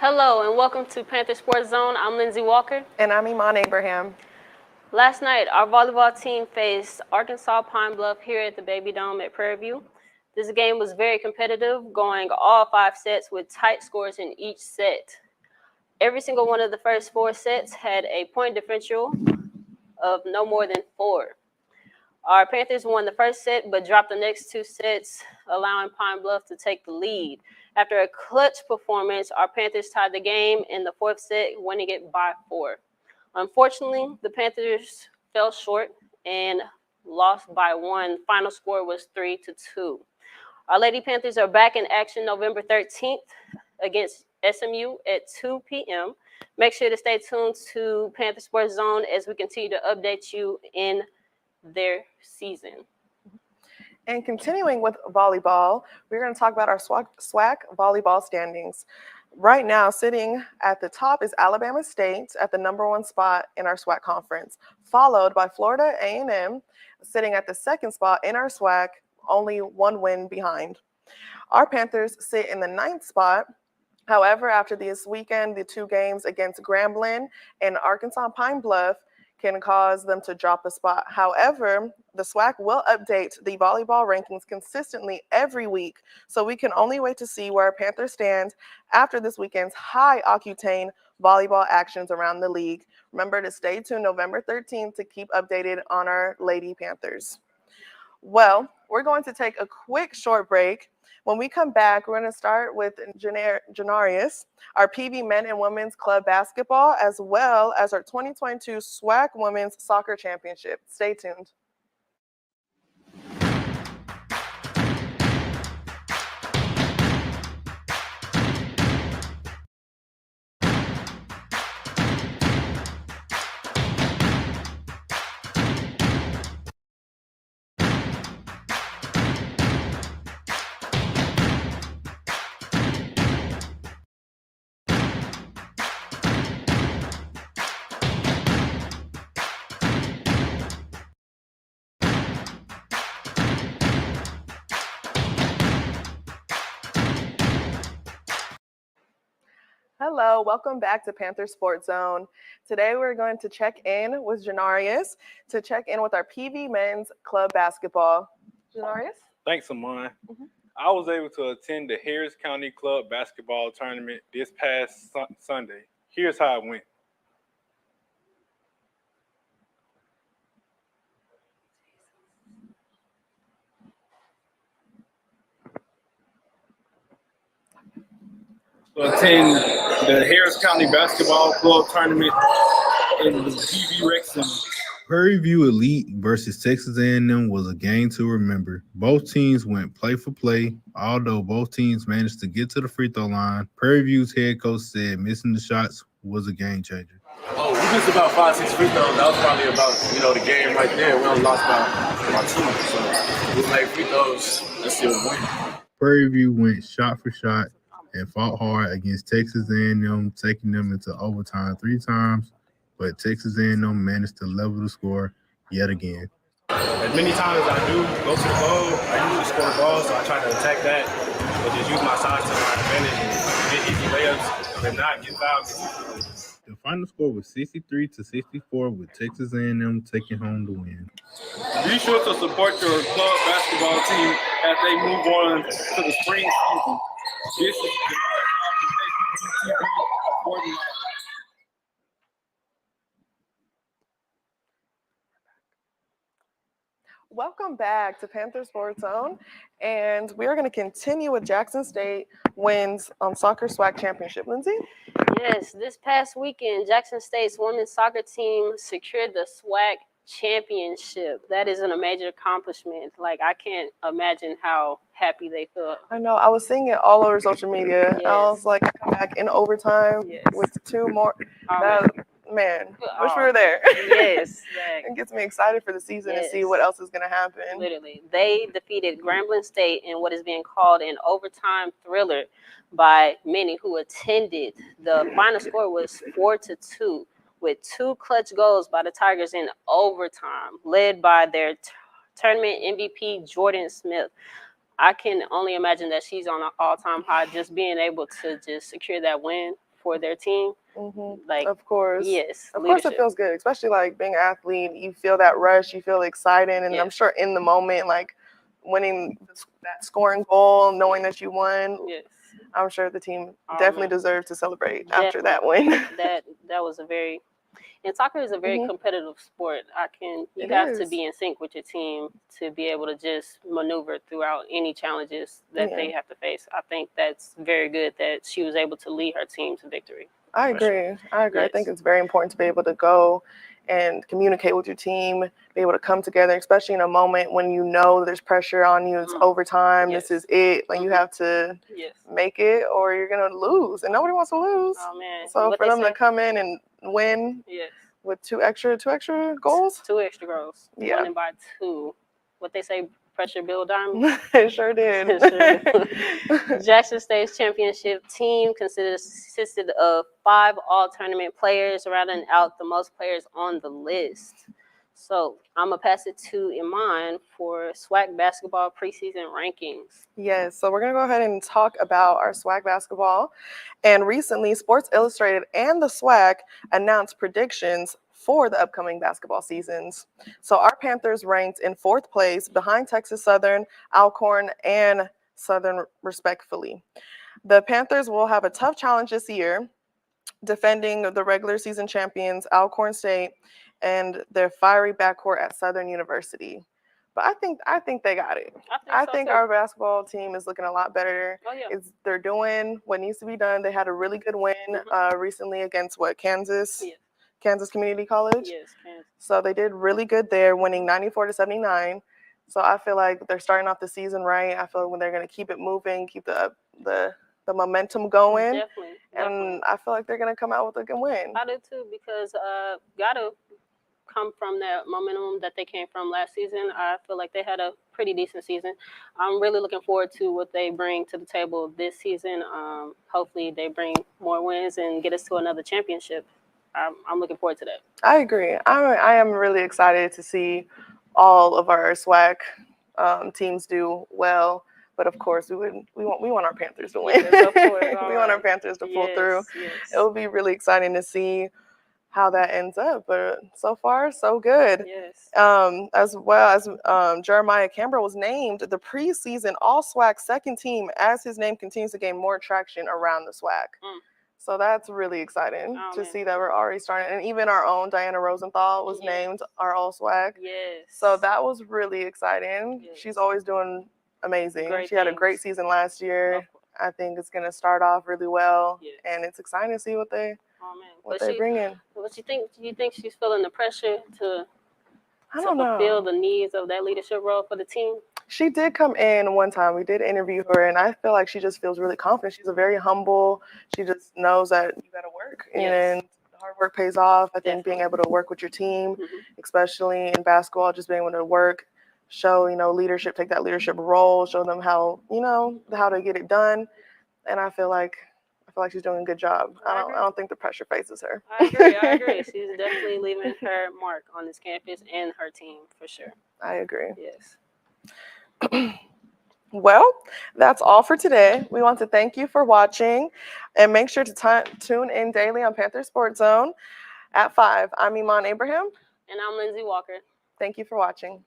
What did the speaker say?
Hello and welcome to Panther Sports Zone. I'm Lindsay Walker. And I'm Iman Abraham. Last night, our volleyball team faced Arkansas Pine Bluff here at the Baby Dome at Prairie View. This game was very competitive, going all 5 sets with tight scores in each set. Every single one of the first 4 sets had a point differential of no more than 4. Our Panthers won the first set but dropped the next 2 sets, allowing Pine Bluff to take the lead. After a clutch performance, our Panthers tied the game in the 4th set, winning it by 4. Unfortunately, the Panthers fell short and lost by 1. Final score was 3-2. Our Lady Panthers are back in action November 13th against SMU at 2 p.m. Make sure to stay tuned to Panther Sports Zone as we continue to update you in their season. And continuing with volleyball, we're going to talk about our SWAC volleyball standings. Right now, sitting at the top is Alabama State at the #1 spot in our SWAC conference, followed by Florida A&M, sitting at the 2nd spot in our SWAC, only 1 win behind. Our Panthers sit in the 9th spot. However, after this weekend, the 2 games against Grambling and Arkansas Pine Bluff can cause them to drop a spot. However, the SWAC will update the volleyball rankings consistently every week, so we can only wait to see where Panthers stand after this weekend's high-octane volleyball actions around the league. Remember to stay tuned November 13th to keep updated on our Lady Panthers. Well, we're going to take a quick short break. When we come back, we're going to start with Janarius, our PV men and women's club basketball, as well as our 2022 SWAC Women's Soccer Championship. Stay tuned. Hello, welcome back to Panther Sports Zone. Today we're going to check in with Janarius to check in with our PV men's club basketball. Janarius? Thanks, Amon. I was able to attend the Harris County Club basketball tournament this past Sunday. Here's how it went. Attend the Harris County Basketball Club tournament in the PV Rec Center. Prairie View Elite versus Texas A&M was a game to remember. Both teams went play for play, although both teams managed to get to the free throw line. Prairie View's head coach said missing the shots was a game changer. Oh, we missed about 5-6 free throws. That was probably about, the game right there. We only lost by 2. So we made free throws. Let's see what win. Prairie View went shot for shot and fought hard against Texas A&M, taking them into overtime 3 times, but Texas A&M managed to level the score yet again. As many times as I do go to the ball, I usually score the ball, so I try to attack that and just use my size to my advantage and get easy layups and not get fouled. The final score was 63-64 with Texas A&M taking home the win. Be sure to support your club basketball team as they move on to the spring season. This is the KPVU-TV coordinator. Welcome back to Panther Sports Zone, and we're going to continue with Jackson State wins on Soccer SWAC Championship. Lindsay? Yes, this past weekend, Jackson State's women's soccer team secured the SWAC championship. That is a major accomplishment. I can't imagine how happy they felt. I know. I was seeing it all over social media. Yes. I was like, come back in overtime with 2 more. Man, wish we were there. Yes. It gets me excited for the season to see what else is going to happen. Literally. They defeated Grambling State in what is being called an overtime thriller by many who attended. The final score was 4-2 with 2 clutch goals by the Tigers in overtime, led by their tournament MVP, Jordan Smith. I can only imagine that she's on an all-time high, just being able to just secure that win for their team. Like, Of course. yes, Of course, it leadership. feels good, especially like being an athlete. You feel that rush, you feel excited, and Yeah. I'm sure in the moment, like winning that scoring goal, knowing that you won, Yes. I'm sure the team Oh, definitely man. deserves to celebrate after that win. That was a very, and soccer is a very competitive sport. You It have to is. be in sync with your team to be able to just maneuver throughout any challenges that they have to face. I think that's very good that she was able to lead her team to victory. I agree. I Yes. think it's very important to be able to go and communicate with your team, be able to come together, especially in a moment when you know there's pressure on you, it's overtime, Yes. this is it. Like you have to make it or you're going to lose, and nobody wants to lose. Oh, man. So What for they them to say- come in and win with two extra goals, 2 extra goals. Yeah. Winning by 2. What they say, pressure build diamonds. it sure did. Jackson State's championship team consisted of 5 all-tournament players, rounding out the most players on the list. So I'm going to pass it to Iman for SWAC basketball preseason rankings. Yes, so we're going to go ahead and talk about our SWAC basketball. And recently, Sports Illustrated and the SWAC announced predictions for the upcoming basketball seasons. So our Panthers ranked in 4th place behind Texas Southern, Alcorn, and Southern respectively. The Panthers will have a tough challenge this year, defending the regular season champions Alcorn State and their fiery backcourt at Southern University. But I think they got it. I think our basketball team is looking a lot better. Oh, yeah. They're doing what needs to be done. They had a really good win recently against Kansas Community College. Yes, Kansas. So they did really good there, winning 94-79. So I feel like they're starting off the season right. I feel like when they're going to keep it moving, keep the momentum going. Definitely. And I feel like they're going to come out with a good win. I do too, because gotta come from that momentum that they came from last season. I feel like they had a pretty decent season. I'm really looking forward to what they bring to the table this season. Hopefully they bring more wins and get us to another championship. I'm looking forward to that. I agree. I am really excited to see all of our SWAC teams do well. But of course, we want our Panthers to win. Yes, of course. We want our Panthers to pull through. Yes. It will be really exciting to see how that ends up. But so far, so good. Yes. As well as Jeremiah Campbell was named the preseason All-SWAC second team as his name continues to gain more traction around the SWAC. So that's really exciting to see that we're already starting. And even our own Diana Rosenthal was named our All-SWAC. Yes. So that was really exciting. Yes. She's always doing amazing. She had a things. great season last year. I think it's going to start off really well. And it's exciting to see what they bring in. What you think? Do you think she's feeling the pressure to know. fulfill the needs of that leadership role for the team? She did come in one time. We did interview her, and I feel like she just feels really confident. She's a very humble. She just knows that you got to work, and hard work pays off. I think being able to work with your team, especially in basketball, just being able to work, show leadership, take that leadership role, show them how how to get it done. And I feel like she's doing a good job. I don't think the pressure faces her. I agree. She's definitely leaving her mark on this campus and her team for sure. I agree. Yes. Well, that's all for today. We want to thank you for watching, and make sure to tune in daily on Panther Sports Zone at 5. I'm Iman Abraham. And I'm Lindsay Walker. Thank you for watching.